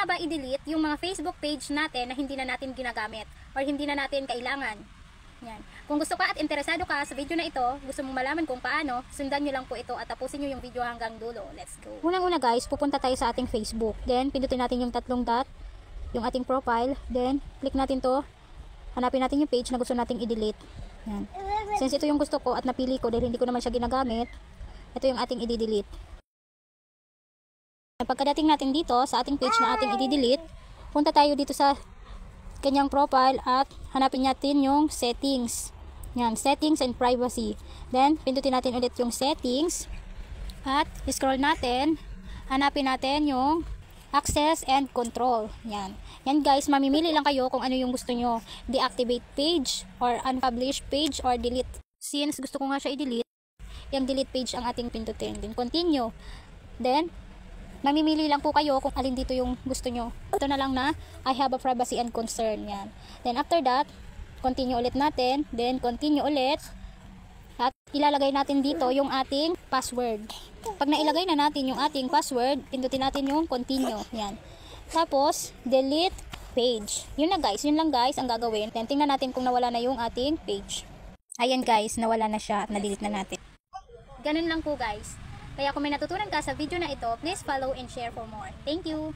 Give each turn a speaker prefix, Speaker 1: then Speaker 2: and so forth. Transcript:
Speaker 1: nga ba i-delete yung mga Facebook page natin na hindi na natin ginagamit or hindi na natin kailangan? Yan. Kung gusto ka at interesado ka sa video na ito, gusto mong malaman kung paano, sundan nyo lang po ito at tapusin nyo yung video hanggang dulo. Let's go! Unang-una guys, pupunta tayo sa ating Facebook. Then, pindutin natin yung tatlong dot, yung ating profile. Then, click natin to. Hanapin natin yung page na gusto nating i-delete. Yan. Since ito yung gusto ko at napili ko dahil hindi ko naman siya ginagamit, ito yung ating i-delete. Pagkadating natin dito sa ating page na ating i-delete, punta tayo dito sa kanyang profile at hanapin natin yung settings. Yan, settings and privacy. Then, pindutin natin ulit yung settings at scroll natin, hanapin natin yung access and control. Yan. Yan guys, mamimili lang kayo kung ano yung gusto nyo. Deactivate page or unpublish page or delete. Since gusto ko nga siya i-delete, yung delete page ang ating pindutin. Then, continue. Then, mamimili lang po kayo kung alin dito yung gusto nyo. Ito na lang na I have a privacy and concern. Yan. Then after that, continue ulit natin. Then continue ulit. At ilalagay natin dito yung ating password. Pag nailagay na natin yung ating password, pindutin natin yung continue. Yan. Tapos, delete page. Yun na guys. Yun lang guys ang gagawin. Then tingnan natin kung nawala na yung ating page. Ayan guys, nawala na siya at na-delete na natin. Ganun lang po guys. Kaya kung may natutunan ka sa video na ito, please follow and share for more. Thank you!